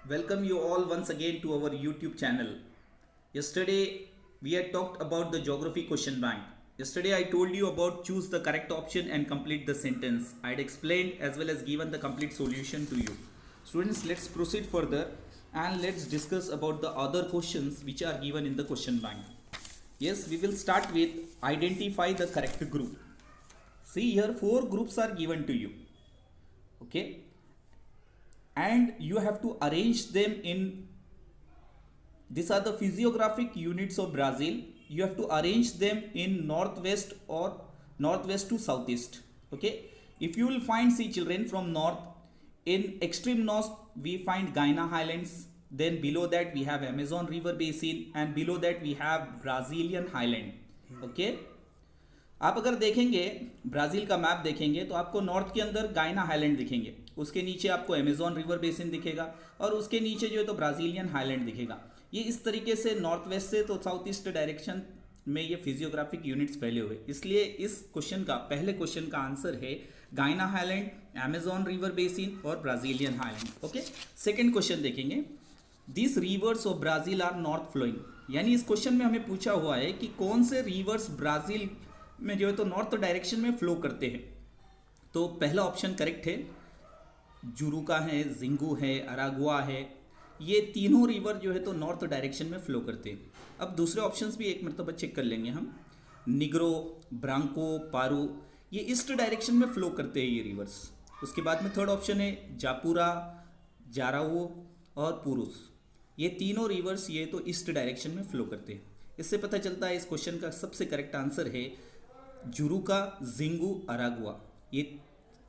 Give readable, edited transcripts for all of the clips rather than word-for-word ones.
Welcome you all once again to our YouTube channel. Yesterday we had talked about the geography question bank. Yesterday I told you about choose the correct option and complete the sentence. I had explained as well as given the complete solution to you. Students, let's proceed further and let's discuss about the other questions which are given in the question bank. Yes, we will start with identify the correct group. See here 4 groups are given to you. Okay. And you have to arrange them in, these are the physiographic units of Brazil. You have to arrange them in northwest or northwest to southeast. Okay, if you will find, see children, from north, in extreme north we find Guiana Highlands, then below that we have Amazon River Basin, and below that we have Brazilian Highland. Okay, आप अगर देखेंगे Brazil का map देखेंगे तो आपको north के अंदर गायना हाईलैंड दिखेंगे, उसके नीचे आपको अमेजॉन रिवर बेसिन दिखेगा और उसके नीचे जो है तो ब्राज़ीलियन हाईलैंड दिखेगा। ये इस तरीके से नॉर्थ वेस्ट से तो साउथ ईस्ट डायरेक्शन में ये फिजियोग्राफिक यूनिट्स फैले हुए, इसलिए इस क्वेश्चन का, पहले क्वेश्चन का आंसर है Guiana highland, Amazon river basin और Brazilian highland. Okay, second question देखेंगे, this rivers of Brazil are north flowing, यानी इस क्वेश्चन में हमें पूछा हुआ है कि कौन से रिवर्स ब्राज़ील में जो है तो नॉर्थ डायरेक्शन में फ्लो करते हैं। तो पहला ऑप्शन करेक्ट है, जुरुका है, जिंगू है, अरागुआ है, ये तीनों रिवर जो है तो नॉर्थ डायरेक्शन में फ्लो करते हैं। अब दूसरे ऑप्शंस भी एक मरतबा चेक कर लेंगे हम, निग्रो, ब्रांको, पारू, ये ईस्ट डायरेक्शन में फ्लो करते हैं ये रिवर्स। उसके बाद में थर्ड ऑप्शन है जापुरा, जाराओ और पुरुष, ये तीनों रिवर्स ये तो ईस्ट डायरेक्शन में फ्लो करते हैं। इससे पता चलता है इस क्वेश्चन का सबसे करेक्ट आंसर है जुरुका, जिंगू, अरागुआ, ये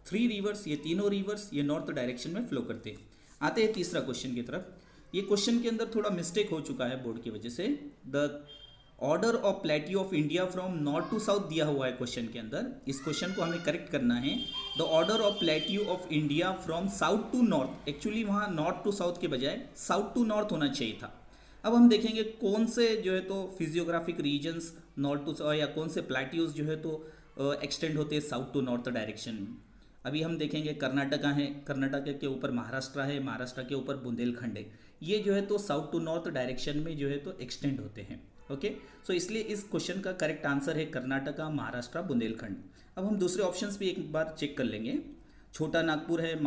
3 रिवर्स, ये तीनों रिवर्स ये नॉर्थ डायरेक्शन में फ्लो करते हैं। आते हैं तीसरा क्वेश्चन की तरफ। ये क्वेश्चन के अंदर थोड़ा मिस्टेक हो चुका है बोर्ड की वजह से। The order of plateau of India from north to south दिया हुआ है क्वेश्चन के अंदर, इस क्वेश्चन को हमें करेक्ट करना है। The order of plateau of India from south to north, actually वहाँ नॉर्थ टू साउथ के बजाय साउथ टू नॉर्थ होना चाहिए था। अब हम देखेंगे कौन से जो है तो फिजियोग्राफिक रीजन्स नॉर्थ टू, या कौन से प्लेट्यूज जो है तो एक्सटेंड होते हैं साउथ टू नॉर्थ डायरेक्शन में। अभी हम देखेंगे कर्नाटका है, कर्नाटका के ऊपर महाराष्ट्र है, महाराष्ट्र के ऊपर बुंदेलखंड है, ये जो है तो साउथ टू नॉर्थ डायरेक्शन में जो है तो एक्सटेंड होते हैं। ओके, सो इसलिए इस क्वेश्चन का करेक्ट आंसर है कर्नाटका, महाराष्ट्र, बुंदेलखंड। अब हम दूसरे ऑप्शंस भी एक बार चेक कर लेंगे। छोटा नागपुर है,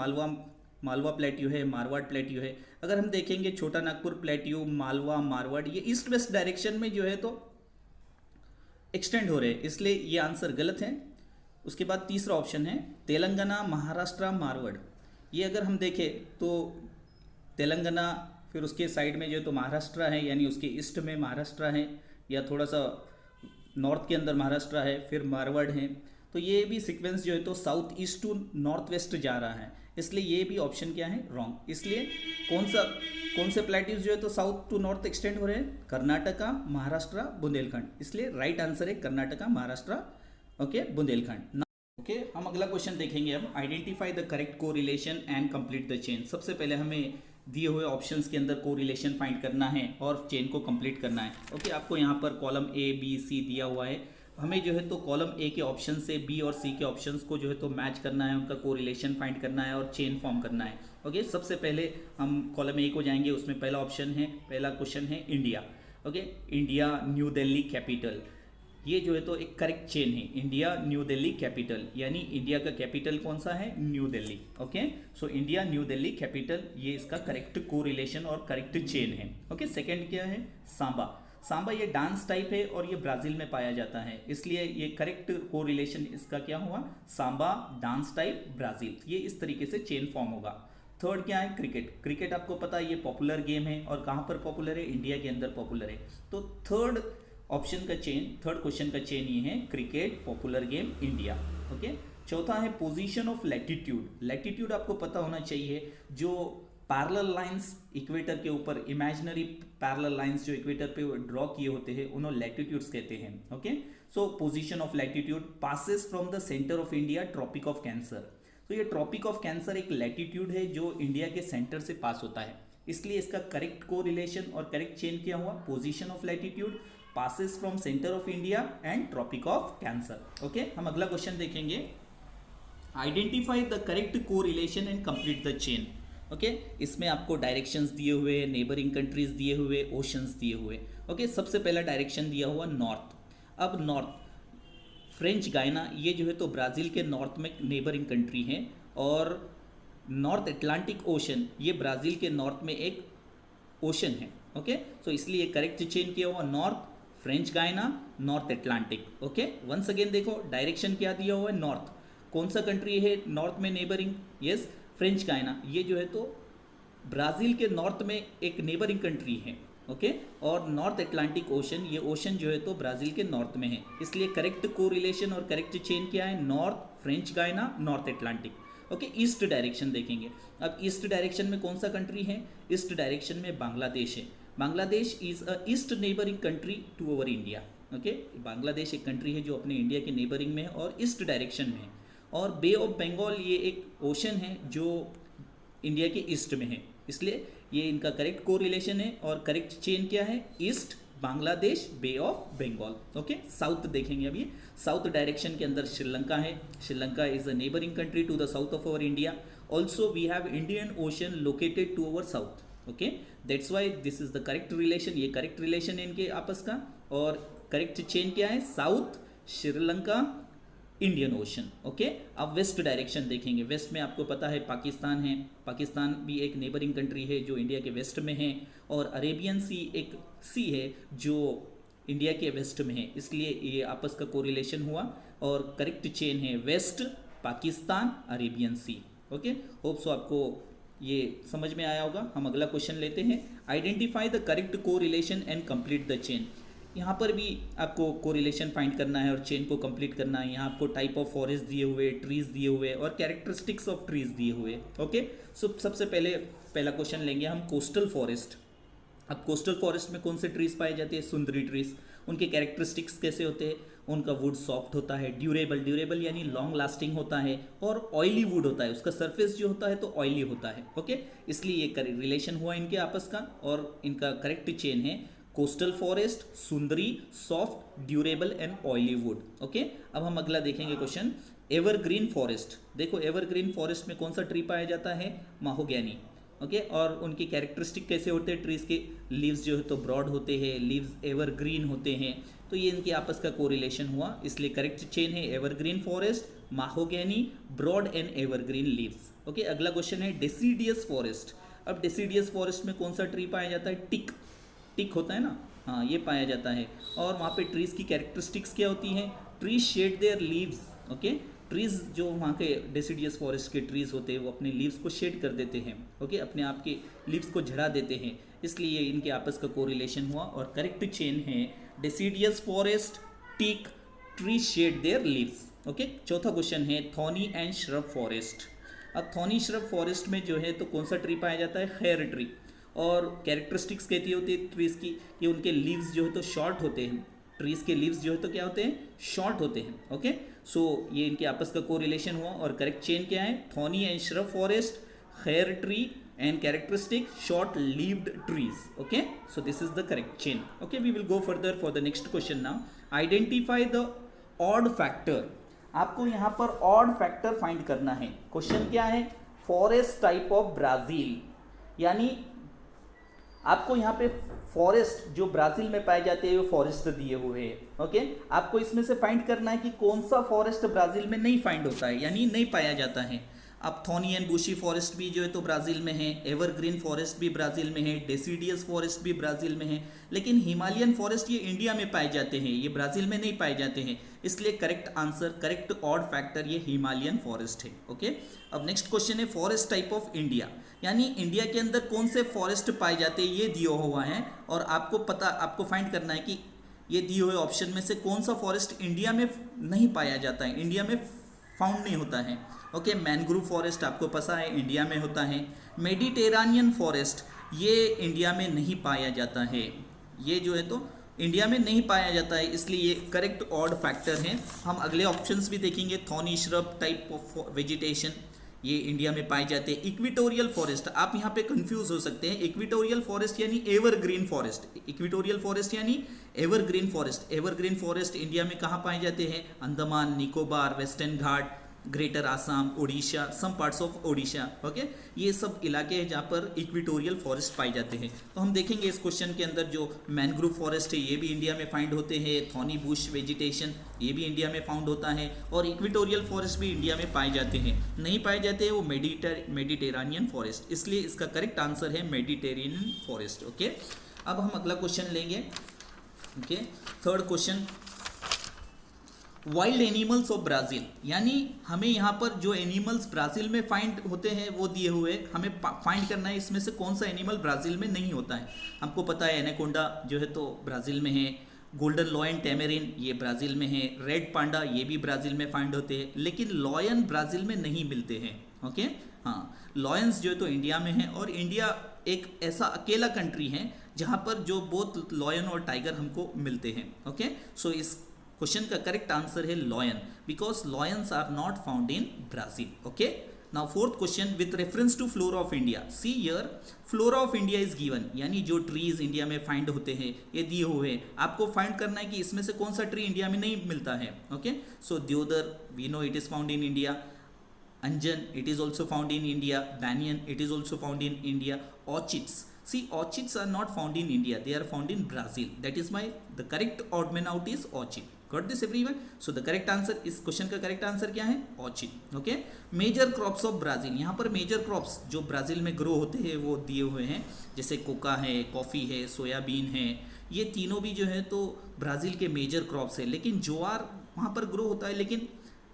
मालवा प्लेट्यू है, मारवाड़ प्लेट्यू है। अगर हम देखेंगे छोटा नागपुर प्लेट्यू, मालवा, मारवाड़, ये ईस्ट वेस्ट डायरेक्शन में जो है तो एक्सटेंड हो रहे हैं, इसलिए ये आंसर गलत है। उसके बाद तीसरा ऑप्शन है तेलंगाना, महाराष्ट्र, मारवाड़, ये अगर हम देखें तो तेलंगाना, फिर उसके साइड में जो है तो महाराष्ट्र है, यानी उसके ईस्ट में महाराष्ट्र है, या थोड़ा सा नॉर्थ के अंदर महाराष्ट्र है, फिर मारवाड़ है, तो ये भी सीक्वेंस जो है तो south east to north west जा रहा है, इसलिए ये भी ऑप्शन क्या है, रॉन्ग। इसलिए कौन से प्लेट्यूज जो है तो साउथ टू नॉर्थ एक्सटेंड हो रहे हैं, कर्नाटका, महाराष्ट्र, बुंदेलखंड, इसलिए राइट आंसर है कर्नाटका, महाराष्ट्र, ओके, बुंदेलखंड। ओके, हम अगला क्वेश्चन देखेंगे। हम आइडेंटिफाई द करेक्ट को relation and complete the chain. सबसे पहले हमें दिए हुए ऑप्शंस के अंदर को रिलेशन फाइंड करना है और चेन को कंप्लीट करना है। ओके, आपको यहाँ पर कॉलम ए, बी, सी दिया हुआ है, हमें जो है तो कॉलम ए के ऑप्शन से बी और सी के ऑप्शंस को जो है तो मैच करना है, उनका को रिलेशन फाइंड करना है और चेन फॉर्म करना है। ओके, सबसे पहले हम कॉलम ए को जाएंगे, उसमें पहला ऑप्शन है, पहला क्वेश्चन है India. Okay, India, new Delhi capital, ये जो है तो एक करेक्ट चेन है, इंडिया, न्यू दिल्ली कैपिटल, यानी इंडिया का कैपिटल कौन सा है, new Delhi. Okay, so India, new Delhi capital, ये इसका करेक्ट को रिलेशन और करेक्ट चेन है। ओके, सेकेंड क्या है, सांबा। सांबा ये डांस टाइप है और ये ब्राज़ील में पाया जाता है, इसलिए ये करेक्ट को रिलेशन इसका क्या हुआ, सांबा, डांस टाइप, ब्राज़ील, ये इस तरीके से चेन फॉर्म होगा। थर्ड क्या है, क्रिकेट। क्रिकेट आपको पता है ये पॉपुलर गेम है, और कहाँ पर पॉपुलर है, इंडिया के अंदर पॉपुलर है। तो थर्ड ऑप्शन का चेन, थर्ड क्वेश्चन का चेन ये है, cricket, popular game, India. Okay, चौथा है पोजीशन ऑफ लैटिट्यूड। लैटिट्यूड आपको पता होना चाहिए, जो पैरेलल लाइंस इक्वेटर के ऊपर, इमेजिनरी पैरेलल लाइंस जो इक्वेटर पे ड्रॉ किए होते हैं, उन्हें लैटिट्यूड्स कहते हैं। Okay, so position of latitude passes from the centre of India, tropic of cancer. तो ये ट्रॉपिक ऑफ कैंसर एक लैटिट्यूड है जो इंडिया के सेंटर से पास होता है, इसलिए इसका करेक्ट को रिलेशन और करेक्ट चेन क्या हुआ, position of latitude passes from centre of India and tropic of cancer. Okay, हम अगला क्वेश्चन देखेंगे। Identify the correct correlation and complete the chain. Okay, इसमें आपको डायरेक्शंस दिए हुए, नेबरिंग कंट्रीज दिए हुए, ओशंस दिए हुए। ओके, सबसे पहला डायरेक्शन दिया हुआ नॉर्थ। अब नॉर्थ फ्रेंच गायना, ये जो है तो ब्राज़ील के नॉर्थ में नेबरिंग कंट्री है, और नॉर्थ अटलांटिक ओशन ये ब्राज़ील के नॉर्थ में एक ओशन है। ओके, सो इसलिए करेक्ट चेन किया हुआ north, French Guiana, north Atlantic. Okay, once again देखो डायरेक्शन क्या दिया हुआ है, नॉर्थ। कौन सा कंट्री है नॉर्थ में नेबरिंग? यस, फ्रेंच गायना, ये जो है तो ब्राज़ील के नॉर्थ में एक नेबरिंग कंट्री है। ओके, और नॉर्थ अटलांटिक ओशन, ये ओशन जो है तो ब्राज़ील के नॉर्थ में है, इसलिए करेक्ट कोरिलेशन और करेक्ट चेन क्या है, north, French Guiana, north Atlantic. Okay, east direction देखेंगे। अब ईस्ट डायरेक्शन में कौन सा कंट्री है? ईस्ट डायरेक्शन में बांग्लादेश है। Bangladesh is a east neighbouring country to our India. Okay, Bangladesh एक कंट्री है जो अपने इंडिया के नेबरिंग में है और ईस्ट डायरेक्शन में है। और बे ऑफ बंगाल ये एक ओशन है जो इंडिया के ईस्ट में है, इसलिए ये इनका करेक्ट कोरिलेशन है। और करेक्ट चेन क्या है, east, Bangladesh, bay of Bengal. Okay, south देखेंगे अभी। साउथ डायरेक्शन के अंदर श्रीलंका है। Sri Lanka is a neighbouring country to the south of our India. Also we have Indian Ocean located to our south. Okay, that's why this is the correct relation, ये correct relation है इनके आपस का। और correct chain क्या है, south, Sri Lanka, Indian Ocean. Okay, अब west direction देखेंगे। वेस्ट में आपको पता है पाकिस्तान है। पाकिस्तान भी एक नेबरिंग कंट्री है जो इंडिया के वेस्ट में है, और अरेबियन सी एक सी है जो इंडिया के वेस्ट में है, इसलिए ये आपस का कोरिलेशन हुआ। और करेक्ट चेन है वेस्ट, पाकिस्तान, अरेबियन सी। ओके, होप सो आपको ये समझ में आया होगा। हम अगला क्वेश्चन लेते हैं। Identify the correct correlation and complete the chain. यहाँ पर भी आपको कोरिलेशन फाइंड करना है और चेन को कंप्लीट करना है। यहाँ आपको टाइप ऑफ फॉरेस्ट दिए हुए, ट्रीज दिए हुए और कैरेक्टरिस्टिक्स ऑफ ट्रीज दिए हुए। ओके, सो सबसे पहला क्वेश्चन लेंगे हम कोस्टल फॉरेस्ट। अब कोस्टल फॉरेस्ट में कौन से ट्रीज पाए जाते हैं, सुंदरी ट्रीज। उनके कैरेक्टरिस्टिक्स कैसे होते हैं, उनका वुड सॉफ्ट होता है, ड्यूरेबल यानी लॉन्ग लास्टिंग होता है, और ऑयली वुड होता है, उसका सरफेस जो होता है तो ऑयली होता है। ओके, इसलिए ये रिलेशन हुआ इनके आपस का, और इनका करेक्ट चेन है coastal forest, Sundari, soft, durable and oily would. Okay, अब हम अगला देखेंगे क्वेश्चन, एवरग्रीन फॉरेस्ट। देखो एवरग्रीन फॉरेस्ट में कौन सा ट्री पाया जाता है, माहोगैनी। ओके, और उनकी कैरेक्टरिस्टिक कैसे होते हैं, ट्रीज के लीव्स जो है तो ब्रॉड होते हैं, लीव्स एवरग्रीन होते हैं, तो ये इनके आपस का कोरिलेशन हुआ, इसलिए करेक्ट चेन है evergreen forest, mahogany, broad and evergreen leaves. Okay, अगला क्वेश्चन है डेसीडियस फॉरेस्ट। अब डेसीडियस फॉरेस्ट में कौन सा ट्री पाया जाता है, टिक। टिक होता है ना, हाँ, ये पाया जाता है। और वहाँ पे ट्रीज की कैरेक्टरिस्टिक्स क्या होती हैं, trees shade there leaves. Okay, trees जो वहाँ के डेसिडियस फॉरेस्ट के ट्रीज होते हैं वो अपने लीव्स को शेड कर देते हैं। ओके, अपने आप के लीव्स को झड़ा देते हैं, इसलिए इनके आपस का कोरिलेशन हुआ। और करेक्ट चेन है deciduous forest, tick, tree shade there leaves. Okay, चौथा क्वेश्चन है थॉर्नी एंड श्रब फॉरेस्ट। अब थॉर्नी श्रब फॉरेस्ट में जो है तो कौन सा ट्री पाया जाता है, खैर ट्री। और कैरेक्टरिस्टिक्स कहती होती है ट्रीज की कि उनके लीव्स जो है तो शॉर्ट होते हैं, ट्रीज के लीव्स जो है तो क्या होते हैं, शॉर्ट होते हैं। ओके, सो ये इनके आपस का कोरिलेशन हुआ। और करेक्ट चेन क्या है, thorny and shrub forest, khair tree and characteristic short leaved trees. Okay, so this is the correct chain. Okay, we will go further for the next question now. Identify the odd factor. आपको यहाँ पर odd factor find करना है। Question क्या है, forest type of Brazil, यानी आपको यहाँ पे फॉरेस्ट जो ब्राज़ील में पाए जाते हैं वो फॉरेस्ट दिए हुए हैं। ओके, आपको इसमें से फाइंड करना है कि कौन सा फॉरेस्ट ब्राज़ील में नहीं फाइंड होता है, यानी नहीं पाया जाता है। अब थॉर्नी एंड बुशी फॉरेस्ट भी जो है तो ब्राज़ील में है, एवरग्रीन फॉरेस्ट भी ब्राज़ील में है, डेसिडियस फॉरेस्ट भी ब्राज़ील में है, लेकिन हिमालयन फॉरेस्ट ये इंडिया में पाए जाते हैं, ये ब्राज़ील में नहीं पाए जाते हैं, इसलिए correct answer, correct odd factor ये हिमालयन फॉरेस्ट है। ओके, अब नेक्स्ट क्वेश्चन है फॉरेस्ट टाइप ऑफ इंडिया, यानी इंडिया के अंदर कौन से फॉरेस्ट पाए जाते हैं ये दिया हुआ है, और आपको फाइंड करना है कि ये दिए हुए ऑप्शन में से कौन सा फॉरेस्ट इंडिया में नहीं पाया जाता है, इंडिया में फाउंड नहीं होता है। ओके, मैनग्रोव फॉरेस्ट आपको पता है इंडिया में होता है। मेडिटेरेनियन फॉरेस्ट ये इंडिया में नहीं पाया जाता है, ये जो है तो इंडिया में नहीं पाया जाता है, इसलिए ये करेक्ट ऑड फैक्टर है। हम अगले ऑप्शंस भी देखेंगे, thorny shrub type of vegetation ये इंडिया में पाए जाते हैं। इक्विटोरियल फॉरेस्ट, आप यहाँ पे कंफ्यूज हो सकते हैं, इक्विटोरियल फॉरेस्ट यानी एवरग्रीन फॉरेस्ट, इक्विटोरियल फॉरेस्ट यानी evergreen forest. Evergreen forest India में कहाँ पाए जाते हैं, Andaman Nicobar, western Ghat, greater Assam, Odisha, some parts of Odisha, okay, ये सब इलाके हैं जहाँ पर इक्वेटोरियल फॉरेस्ट पाए जाते हैं। तो हम देखेंगे इस क्वेश्चन के अंदर जो मैनग्रोव फॉरेस्ट है ये भी इंडिया में फाइंड होते हैं, थॉर्नी बुश वेजिटेशन ये भी इंडिया में फाउंड होता है, और इक्वेटोरियल फॉरेस्ट भी इंडिया में पाए जाते हैं। नहीं पाए जाते हैं वो मेडिटेरेनियन फॉरेस्ट, इसलिए इसका करेक्ट आंसर है मेडिटेरेनियन फॉरेस्ट। ओके, अब हम अगला क्वेश्चन लेंगे। Okay, third question, wild animals of Brazil, यानी हमें यहाँ पर जो एनिमल्स ब्राज़ील में फाइंड होते हैं वो दिए हुए, हमें फाइंड करना है इसमें से कौन सा एनिमल ब्राज़ील में नहीं होता है। हमको पता है एनाकोंडा जो है तो ब्राज़ील में है, गोल्डन लॉयन टैमेरिन ये ब्राज़ील में है, रेड पांडा ये भी ब्राज़ील में फाइंड होते हैं, लेकिन लॉयन ब्राज़ील में नहीं मिलते हैं। ओके, हाँ, लॉयंस जो है तो इंडिया में है, और इंडिया एक ऐसा अकेला कंट्री है जहाँ पर जो बोथ लॉयन और टाइगर हमको मिलते हैं। ओके, सो इस क्वेश्चन का करेक्ट आंसर है lion, because lions are not found in Brazil. Okay, now fourth question, with reference to flora of India, see here flora of India is given, यानी जो trees India में find होते हैं ये दिए हुए हैं, आपको फाइंड करना है कि इसमें से कौन सा ट्री इंडिया में नहीं मिलता है। Okay, so deodar we know it is found in India, anjan it is also found in India, banyan it is also found in India, orchids, see orchids are not found in India, they are found in Brazil, that is why the correct odd man out is orchid। Got this everyone? So the correct answer, इस question का correct answer क्या है? Orchid. Okay, major crops of Brazil, यहाँ पर major crops जो Brazil में grow होते हैं वो दिए हुए हैं, जैसे कोका है, कॉफ़ी है, सोयाबीन है, ये तीनों भी जो है तो ब्राज़ील के मेजर क्रॉप्स है। लेकिन ज्वार वहाँ पर ग्रो होता है लेकिन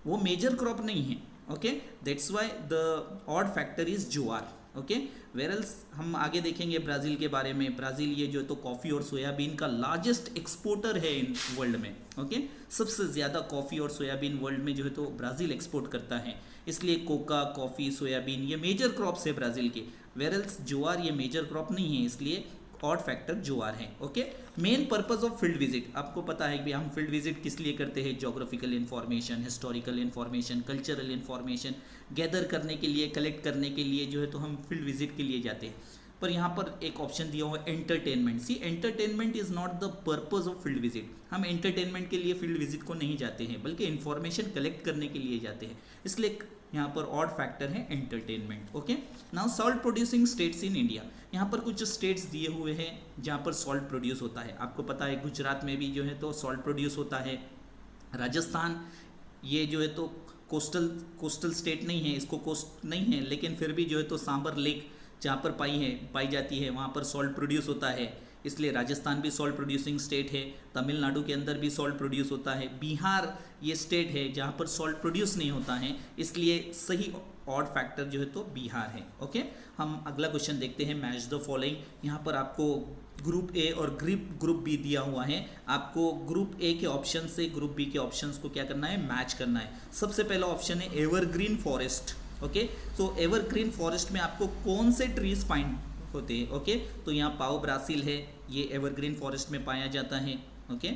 वो मेजर क्रॉप नहीं है। Okay, that's why the odd factor is jowar. Okay, वेरल्स हम आगे देखेंगे ब्राज़ील के बारे में। ब्राज़ील ये जो है तो कॉफ़ी और सोयाबीन का लार्जेस्ट एक्सपोर्टर है इन वर्ल्ड में। ओके, सबसे ज़्यादा कॉफ़ी और सोयाबीन वर्ल्ड में जो है तो ब्राज़ील एक्सपोर्ट करता है, इसलिए कोका, कॉफ़ी, सोयाबीन ये मेजर क्रॉप्स है ब्राज़ील के। वेरल्स ज्वार ये मेजर क्रॉप नहीं है, इसलिए ऑड फैक्टर ज्वार है। Okay, main purpose of field visit, आपको पता है कि हम फील्ड विजिट किस लिए करते हैं? Geographical information, historical information, cultural information gather करने के लिए, कलेक्ट करने के लिए जो है तो हम फील्ड विजिट के लिए जाते हैं। पर यहाँ पर एक ऑप्शन दिया हुआ है entertainment. See, entertainment is not the purpose of field visit. हम एंटरटेनमेंट के लिए फील्ड विजिट को नहीं जाते हैं, बल्कि इन्फॉर्मेशन कलेक्ट करने के लिए जाते हैं, इसलिए यहाँ पर ऑड फैक्टर है entertainment. Okay, now salt producing states in India, यहाँ पर कुछ स्टेट्स दिए हुए हैं जहाँ पर सॉल्ट प्रोड्यूस होता है। आपको पता है गुजरात में भी जो है तो सॉल्ट प्रोड्यूस होता है, राजस्थान ये जो है तो कोस्टल स्टेट नहीं है, इसको कोस्ट नहीं है, लेकिन फिर भी जो है तो सांबर लेक जहाँ पर पाई जाती है वहाँ पर सॉल्ट प्रोड्यूस होता है, इसलिए राजस्थान भी सॉल्ट प्रोड्यूसिंग स्टेट है। तमिलनाडु के अंदर भी सॉल्ट प्रोड्यूस होता है। बिहार ये स्टेट है जहाँ पर सॉल्ट प्रोड्यूस नहीं होता है, इसलिए सही ऑड फैक्टर जो है तो बिहार है। ओके, हम अगला क्वेश्चन देखते हैं, मैच द फॉलोइंग। यहाँ पर आपको ग्रुप ए और ग्रुप बी दिया हुआ है, आपको ग्रुप ए के ऑप्शन से ग्रुप बी के ऑप्शंस को क्या करना है? मैच करना है। सबसे पहला ऑप्शन है एवरग्रीन फॉरेस्ट। ओके, तो एवरग्रीन फॉरेस्ट में आपको कौन से ट्रीज फाइंड होते हैं? ओके, तो यहाँ पाओ ब्राज़ील है, ये एवरग्रीन फॉरेस्ट में पाया जाता है। ओके,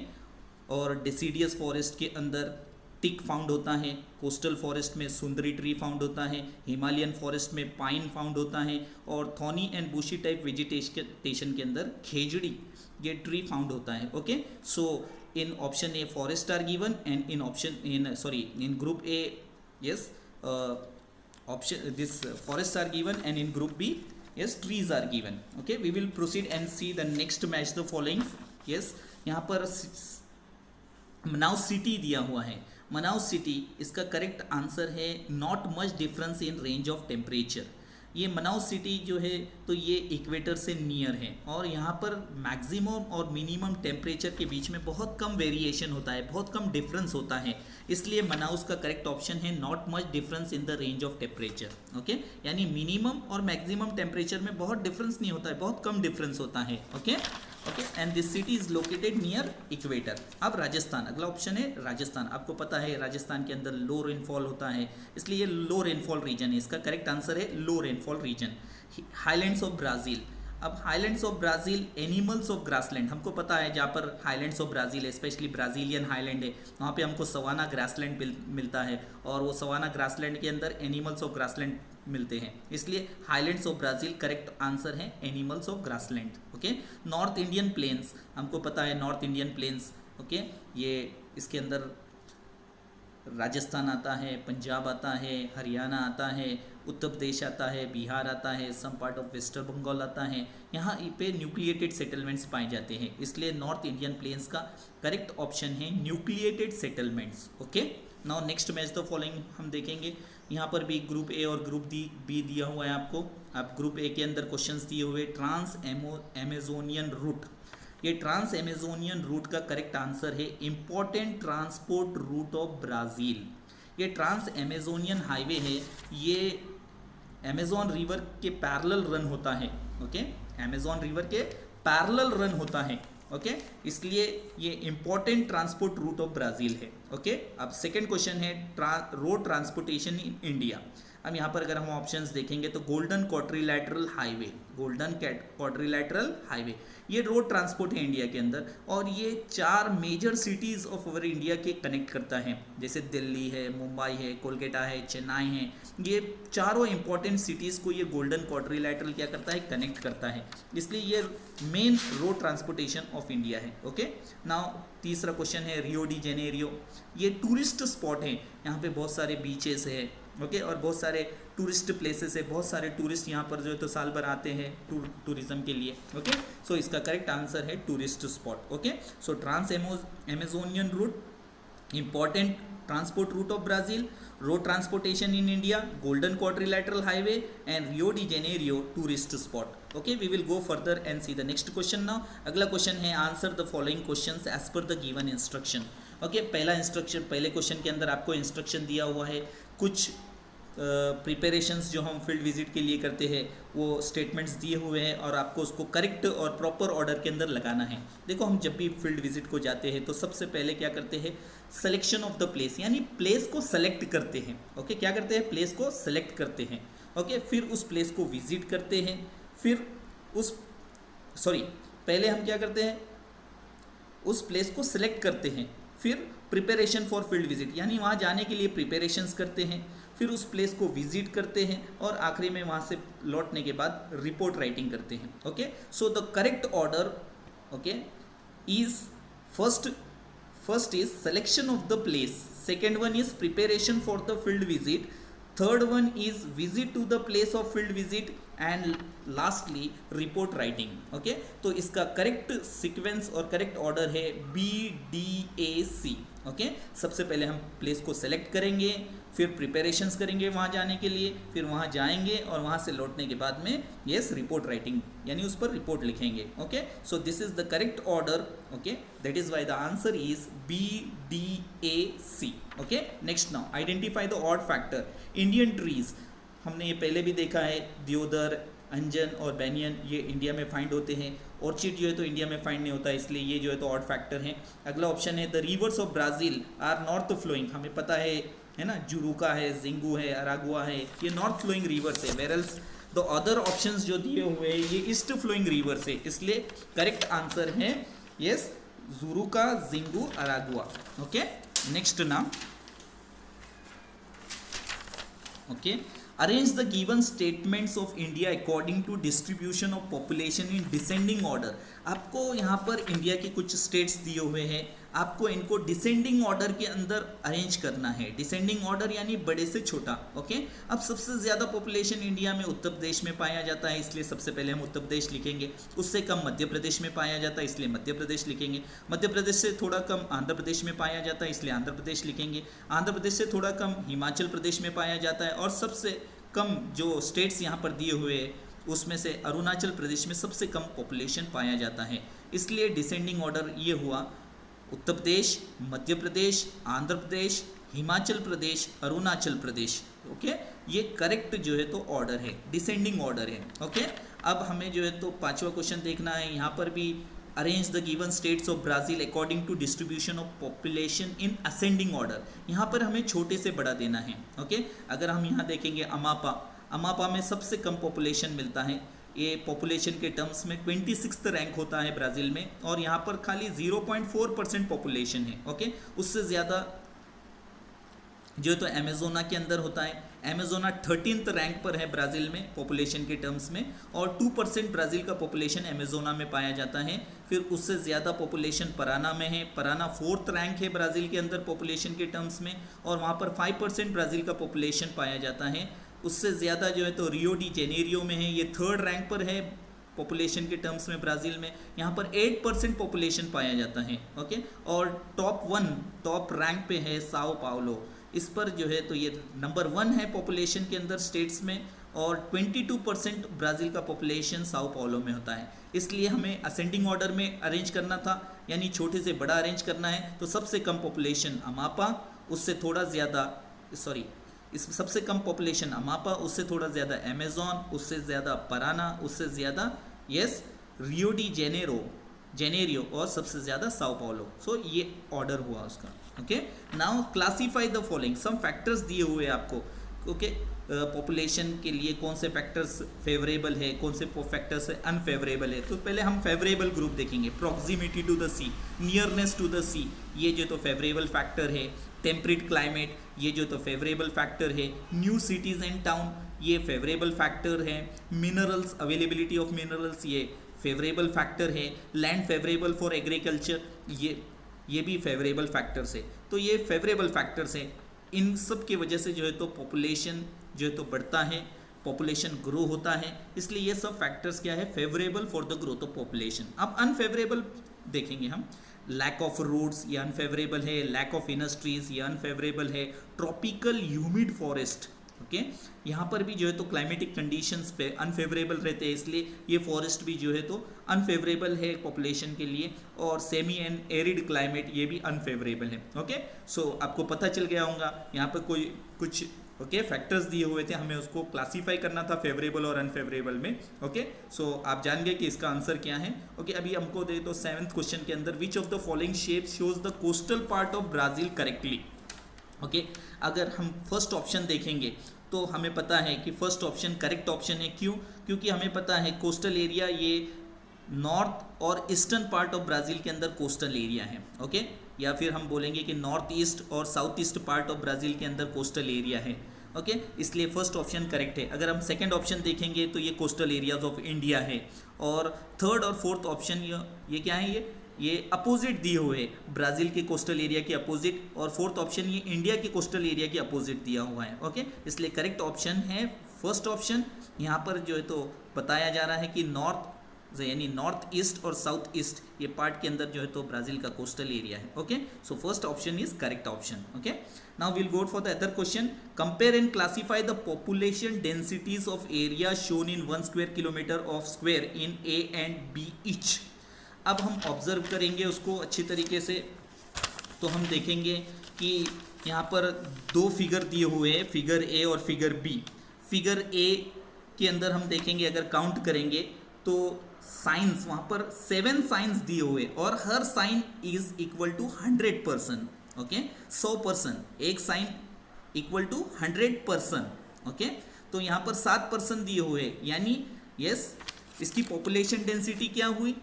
और डेसिडियस फॉरेस्ट के अंदर टिक फाउंड होता है, कोस्टल फॉरेस्ट में सुंदरी ट्री फाउंड होता है, हिमालयन फॉरेस्ट में पाइन फाउंड होता है, और thorny and bushy type vegetation के अंदर खेजड़ी ये ट्री फाउंड होता है। Okay, so in option A forest are given and in group A yes option this forests are given, and in group B yes trees are given. Okay, we will proceed and see the next match the following. yes, यहाँ पर मनाउ city दिया हुआ है। मनाउ city, इसका correct answer है not much difference in range of temperature. ये मनाउ city जो है तो ये इक्वेटर से नियर है, और यहाँ पर मैक्सिमम और मिनिमम टेम्परेचर के बीच में बहुत कम वेरिएशन होता है, बहुत कम डिफरेंस होता है, इसलिए मनाउस का करेक्ट ऑप्शन है not much difference in the range of temperature. Okay, यानी मिनिमम और मैक्सिमम टेम्परेचर में बहुत डिफरेंस नहीं होता है, बहुत कम डिफरेंस होता है। Okay, and this city is located near equator. अब राजस्थान, अगला ऑप्शन है राजस्थान। आपको पता है राजस्थान के अंदर लो रेनफॉल होता है, इसलिए ये लो रेनफॉल रीजन है, इसका करेक्ट आंसर है low rainfall region. Highlands of Brazil, अब highlands of Brazil animals of grassland, हमको पता है जहाँ पर हाईलैंड्स ऑफ ब्राज़ील है, स्पेशली ब्राज़ीलियन हाईलैंड है, वहाँ पे हमको सवाना ग्रासलैंड मिलता है, और वो सवाना ग्रासलैंड के अंदर एनिमल्स ऑफ ग्रासलैंड मिलते हैं, इसलिए highlands of Brazil correct answer है animals of grassland. Okay, north Indian plains, हमको पता है नॉर्थ इंडियन प्लेन्स। ओके, ये इसके अंदर राजस्थान आता है, पंजाब आता है, हरियाणा आता है, उत्तर प्रदेश आता है, बिहार आता है, some part of western Bengal आता है। यहाँ पे न्यूक्लिएटेड सेटलमेंट्स पाए जाते हैं, इसलिए नॉर्थ इंडियन प्लेन्स का करेक्ट ऑप्शन है nucleated settlements. Okay, now next match the following हम देखेंगे। यहाँ पर भी ग्रुप ए और ग्रुप बी दिया हुआ है आपको। आप ग्रुप ए के अंदर क्वेश्चंस दिए हुए ट्रांस एमेजोनियन रूट। ये ट्रांस एमेजोनियन रूट का करेक्ट आंसर है important transport route of Brazil. ये ट्रांस एमेजोनियन हाईवे है, ये अमेजोन रिवर के पैरेलल रन होता है। ओके, अमेजोन रिवर के पैरेलल रन होता है। ओके, इसलिए ये important transport route of Brazil है। ओके, अब सेकंड क्वेश्चन है रोड ट्रांसपोर्टेशन इन इंडिया। अब यहाँ पर अगर हम ऑप्शंस देखेंगे तो golden quadrilateral highway, golden quadrilateral highway ये रोड ट्रांसपोर्ट है इंडिया के अंदर, और ये 4 major cities of our India के कनेक्ट करता है, जैसे दिल्ली है, मुंबई है, कोलकाता है, चेन्नई है। ये चारों इंपॉर्टेंट सिटीज़ को ये गोल्डन क्वाड्रिलैटरल क्या करता है, कनेक्ट करता है, इसलिए ये main road transportation of India है। ओके, नाउ तीसरा क्वेश्चन है रियो डी जेनेरियो। ये टूरिस्ट स्पॉट है, यहाँ पे बहुत सारे बीचेस है। ओके, और बहुत सारे टूरिस्ट प्लेसेस है, बहुत सारे टूरिस्ट यहाँ पर जो है तो साल भर आते हैं टूरिज्म के लिए। ओके, सो इसका करेक्ट आंसर है tourist spot. Okay, so trans Amazonian route important transport route of Brazil, road transportation in India, golden quadrilateral highway and Rio de Janeiro tourist spot. Okay, we will go further and see the next question now. अगला question है answer the following questions as per the given instruction. Okay, पहला instruction, पहले question के अंदर आपको instruction दिया हुआ है, कुछ प्रिपरेशंस जो हम फील्ड विजिट के लिए करते हैं वो स्टेटमेंट्स दिए हुए हैं और आपको उसको करेक्ट और प्रॉपर ऑर्डर के अंदर लगाना है। देखो, हम जब भी फील्ड विजिट को जाते हैं तो सबसे पहले क्या करते हैं, सिलेक्शन ऑफ द प्लेस, यानी प्लेस को सेलेक्ट करते हैं। ओके, क्या करते हैं, प्लेस को सेलेक्ट करते हैं। ओके, फिर उस प्लेस को विजिट करते हैं, फिर पहले हम क्या करते हैं, उस प्लेस को सिलेक्ट करते हैं, फिर प्रिपरेशन फॉर फील्ड विजिट यानी वहाँ जाने के लिए प्रिपरेशंस करते हैं, फिर उस प्लेस को विजिट करते हैं और आखिरी में वहाँ से लौटने के बाद रिपोर्ट राइटिंग करते हैं। Okay, so the correct order okay is first is selection of the place, second one is preparation for the field visit, third one is visit to the place of field visit and lastly report writing. Okay, तो इसका correct sequence और correct order है BDAC। Okay, सबसे पहले हम place को select करेंगे, फिर प्रिपरेशंस करेंगे वहाँ जाने के लिए, फिर वहाँ जाएंगे और वहाँ से लौटने के बाद में रिपोर्ट राइटिंग यानी उस पर रिपोर्ट लिखेंगे। Okay, so this is the correct order. Okay, that is why the answer is BDAC। Okay, next now identify the odd factor. Indian trees हमने ये पहले भी देखा है, दियोदर, अंजन और बैनियन ये इंडिया में फाइंड होते हैं, ऑर्चिड जो है तो इंडिया में फाइंड नहीं होता, इसलिए ये जो है तो ऑड फैक्टर है। अगला ऑप्शन है the rivers of Brazil are north flowing. हमें पता है ना, जुरुका है, जिंगू है, अरागुआ है, ये नॉर्थ फ्लोइंग रिवर्स है, वेरल्स द अदर ऑप्शंस जो दिए हुए हैं ये ईस्ट फ्लोइंग रिवर्स है, इसलिए करेक्ट आंसर है yes Jurua, Xingu, Araguaia. Okay, next now okay arrange the given statements of India according to distribution of population in descending order. आपको यहाँ पर इंडिया के कुछ स्टेट्स दिए हुए हैं, आपको इनको डिसेंडिंग ऑर्डर के अंदर अरेंज करना है। डिसेंडिंग ऑर्डर यानी बड़े से छोटा। ओके, अब सबसे ज़्यादा पॉपुलेशन इंडिया में उत्तर प्रदेश में पाया जाता है, इसलिए सबसे पहले हम उत्तर प्रदेश लिखेंगे। उससे कम मध्य प्रदेश में पाया जाता है, इसलिए मध्य प्रदेश लिखेंगे। मध्य प्रदेश से थोड़ा कम आंध्र प्रदेश में पाया जाता है, इसलिए आंध्र प्रदेश लिखेंगे। आंध्र प्रदेश से थोड़ा कम हिमाचल प्रदेश में पाया जाता है, और सबसे कम जो स्टेट्स यहाँ पर दिए हुए हैं उसमें से अरुणाचल प्रदेश में सबसे कम पॉपुलेशन पाया जाता है, इसलिए डिसेंडिंग ऑर्डर ये हुआ उत्तर प्रदेश, मध्य प्रदेश, आंध्र प्रदेश, हिमाचल प्रदेश, अरुणाचल प्रदेश। ओके, ये करेक्ट जो है तो ऑर्डर है, डिसेंडिंग ऑर्डर है। ओके, अब हमें जो है तो पांचवा क्वेश्चन देखना है। यहाँ पर भी arrange the given states of Brazil according to distribution of population in ascending order. यहाँ पर हमें छोटे से बड़ा देना है। ओके, अगर हम यहाँ देखेंगे अमापा में सबसे कम पॉपुलेशन मिलता है, ये पॉपुलेशन के टर्म्स में 26th रैंक होता है ब्राज़ील में, और यहाँ पर खाली 0.4% पॉपुलेशन है। ओके, उससे ज़्यादा जो तो अमेजोना के अंदर होता है। अमेजोना 13th रैंक पर है ब्राज़ील में पॉपुलेशन के टर्म्स में, और 2% ब्राज़ील का पॉपुलेशन अमेजोना में पाया जाता है। फिर उससे ज़्यादा पॉपुलेशन पराना में है। पराना 4th रैंक है ब्राज़ील के अंदर पॉपुलेशन के टर्म्स में, और वहाँ पर 5% ब्राज़ील का पॉपुलेशन पाया जाता है। उससे ज़्यादा जो है तो रियो डी जेनेरियो में है, ये 3rd रैंक पर है पॉपुलेशन के टर्म्स में ब्राज़ील में। यहाँ पर 8% पॉपुलेशन पाया जाता है। ओके, और टॉप रैंक पे है साओ पाउलो। इस पर जो है तो ये नंबर 1 है पॉपुलेशन के अंदर स्टेट्स में, और 22% ब्राज़ील का पॉपुलेशन साओ पाउलो में होता है। इसलिए हमें असेंडिंग ऑर्डर में अरेंज करना था, यानी छोटे से बड़ा अरेंज करना है। तो सबसे कम पॉपुलेशन अमापा, उससे थोड़ा ज़्यादा सबसे कम पॉपुलेशन अमापा, उससे थोड़ा ज़्यादा अमेजोन, उससे ज़्यादा पराना, उससे ज़्यादा रियो डी जेनेरियो, और सबसे ज़्यादा साओ पाउलो। सो ये ऑर्डर हुआ उसका। Okay, now classify the following, some factors दिए हुए आपको। ओके, पॉपुलेशन के लिए कौन से फैक्टर्स फेवरेबल है, कौन से फैक्टर्स अनफेवरेबल है। तो पहले हम फेवरेबल ग्रुप देखेंगे। Proximity to the sea, nearness to the sea, ये जो तो फेवरेबल फैक्टर है। टेम्परेट क्लाइमेट, ये जो तो फेवरेबल फैक्टर है। न्यू सिटीज़ एंड टाउन, ये फेवरेबल फैक्टर है। मिनरल्स, अवेलेबिलिटी ऑफ मिनरल्स, ये फेवरेबल फैक्टर है। लैंड फेवरेबल फॉर एग्रीकल्चर, ये भी फेवरेबल फैक्टर्स है। तो ये फेवरेबल फैक्टर्स हैं। इन सब की वजह से जो है तो पॉपुलेशन जो है तो बढ़ता है, पॉपुलेशन ग्रो होता है। इसलिए ये सब फैक्टर्स क्या है, favourable for the growth of population. अब अनफेवरेबल देखेंगे हम। लैक ऑफ रोड्स, ये अनफेवरेबल है। लैक ऑफ इंडस्ट्रीज, ये अनफेवरेबल है। ट्रॉपिकल ह्यूमिड फॉरेस्ट, ओके, यहाँ पर भी जो है तो क्लाइमेटिक कंडीशंस पे अनफेवरेबल रहते हैं, इसलिए ये फॉरेस्ट भी जो है तो अनफेवरेबल है पॉपुलेशन के लिए। और सेमी एंड एरिड क्लाइमेट, ये भी अनफेवरेबल है। ओके, सो आपको पता चल गया होगा यहाँ पर कुछ फैक्टर्स दिए हुए थे, हमें उसको क्लासीफाई करना था फेवरेबल और अनफेवरेबल में। ओके, सो आप जान गए कि इसका आंसर क्या है। ओके, अभी हमको दे तो 7th क्वेश्चन के अंदर which of the following shape shows the coastal part of Brazil correctly. Okay, अगर हम फर्स्ट ऑप्शन देखेंगे तो हमें पता है कि फर्स्ट ऑप्शन करेक्ट ऑप्शन है। क्यों? क्योंकि हमें पता है कोस्टल एरिया ये नॉर्थ और ईस्टर्न पार्ट ऑफ ब्राज़ील के अंदर कोस्टल एरिया है। ओके, या फिर हम बोलेंगे कि नॉर्थ ईस्ट और south east part of Brazil के अंदर कोस्टल एरिया है। ओके, इसलिए फर्स्ट ऑप्शन करेक्ट है। अगर हम सेकंड ऑप्शन देखेंगे तो ये कोस्टल एरियाज ऑफ इंडिया है। और थर्ड और फोर्थ ऑप्शन ये क्या है, ये अपोजिट दिए हुए हैं, ब्राज़ील के कोस्टल एरिया के अपोजिट। और फोर्थ ऑप्शन ये इंडिया के कोस्टल एरिया के अपोजिट दिया हुआ है। ओके, इसलिए करेक्ट ऑप्शन है फर्स्ट ऑप्शन। यहाँ पर जो है तो बताया जा रहा है कि यानी नॉर्थ ईस्ट और साउथ ईस्ट ये पार्ट के अंदर जो है तो ब्राज़ील का कोस्टल एरिया है। Okay, so first option is correct option. Okay, now will go for the other question. Compare and classify the population densities of area shown in 1 square kilometre of square in A and B each. अब हम observe करेंगे उसको अच्छी तरीके से, तो हम देखेंगे कि यहाँ पर दो फिगर दिए हुए हैं, फिगर ए और फिगर बी। फिगर ए के अंदर हम देखेंगे, अगर काउंट करेंगे तो साइंस वहाँ पर 7 साइंस दिए हुए, और हर sign is equal to 100%। Okay, 100%, एक साइन इक्वल टू 100%। ओके, तो यहाँ पर 7% दिए हुए, यानी यस इसकी पॉपुलेशन डेंसिटी क्या हुई,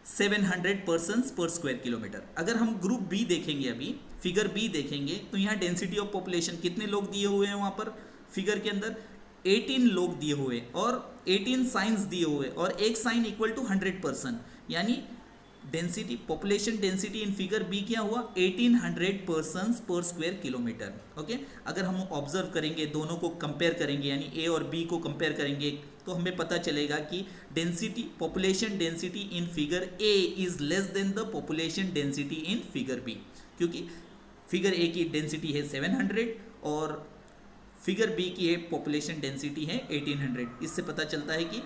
700 पर्सन्स पर स्क्वायर किलोमीटर। अगर हम ग्रुप बी देखेंगे, अभी फिगर बी देखेंगे, तो यहाँ डेंसिटी ऑफ पॉपुलेशन कितने लोग दिए हुए हैं वहाँ पर फिगर के अंदर, 18 लोग दिए हुए और 18 साइंस दिए हुए, और एक साइन इक्वल टू 100%, यानी density, population density in figure B क्या हुआ, 1800 पर्सन्स पर स्क्वायर किलोमीटर। ओके, अगर हम ऑब्जर्व करेंगे, दोनों को कंपेयर करेंगे, यानी ए और बी को कंपेयर करेंगे, तो हमें पता चलेगा कि density, population density in figure A is less than the population density in figure B, क्योंकि फिगर ए की डेंसिटी है 700 और फिगर बी की पॉपुलेशन डेंसिटी है 1800। इससे पता चलता है कि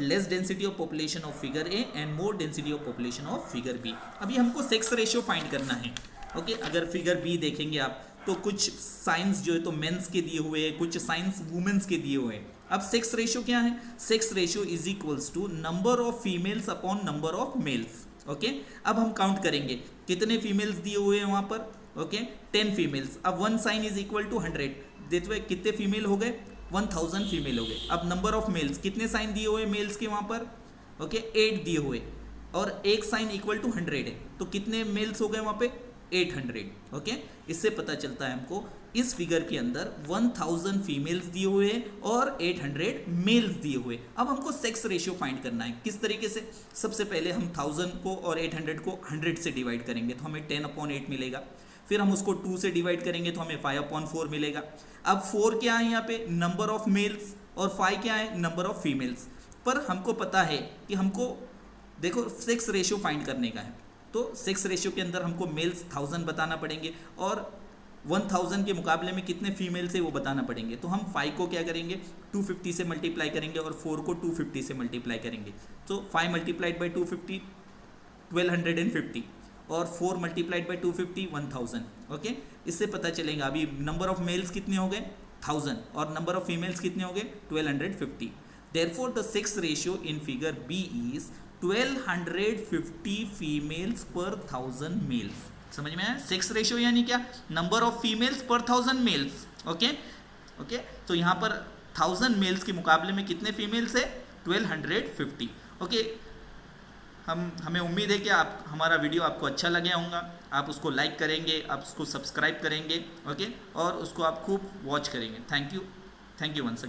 less density of population of figure A and more density of population of figure B. अभी हमको सेक्स रेशियो फाइंड करना है। ओके, अगर फिगर बी देखेंगे आप, तो कुछ साइंस जो है तो मेंस के दिए हुए हैं, कुछ साइंस वुमेन्स के दिए हुए हैं। अब सेक्स रेशियो क्या है, sex ratio is equals to number of females upon number of males. Okay, अब हम काउंट करेंगे कितने फीमेल्स दिए हुए हैं वहाँ पर। Okay, 10 females. अब 1 साइन इज इक्वल टू 100, देते हुए कितने फीमेल हो गए, 1000 फीमेल हो गए। अब नंबर ऑफ मेल्स, कितने साइन दिए हुए मेल्स के वहाँ पर, ओके 8 दिए हुए, और एक साइन इक्वल टू 100 है, तो कितने मेल्स हो गए वहाँ पे, 800। ओके, इससे पता चलता है हमको इस फिगर के अंदर 1000 फीमेल्स दिए हुए हैं और 800 मेल्स दिए हुए। अब हमको सेक्स रेशियो फाइंड करना है। किस तरीके से? सबसे पहले हम 1000 को और 800 को 100 से डिवाइड करेंगे तो हमें 10/8 मिलेगा। फिर हम उसको 2 से डिवाइड करेंगे तो हमें 5/4 मिलेगा। अब 4 क्या है यहाँ पे? नंबर ऑफ मेल्स, और 5 क्या है? Number of females. पर हमको पता है कि हमको देखो सेक्स रेशियो फाइंड करने का है, तो सेक्स रेशियो के अंदर हमको मेल्स 1000 बताना पड़ेंगे और 1000 के मुकाबले में कितने फीमेल्स है वो बताना पड़ेंगे। तो हम 5 को क्या करेंगे? 250 से मल्टीप्लाई करेंगे और 4 को 250 से मल्टीप्लाई करेंगे। तो 5 मल्टीप्लाइड बाई 250 1250 और 4 मल्टीप्लाइड बाई 250 1000। ओके, इससे पता चलेगा अभी नंबर ऑफ मेल्स कितने हो गए? 1000 और नंबर ऑफ फीमेल्स कितने हो गए? 1250। Therefore the sex ratio in figure B is 1250 females per 1000 mails. समझ में आया? सेक्स रेशियो यानी क्या? Number of females per 1000 mails. Okay, तो यहाँ पर 1000 मेल्स के मुकाबले में कितने फीमेल्स है? 1250। ओके, हमें उम्मीद है कि आप हमारा वीडियो आपको अच्छा लगे होगा। आप उसको लाइक करेंगे, आप उसको सब्सक्राइब करेंगे, ओके, और उसको आप खूब वॉच करेंगे। Thank you once again.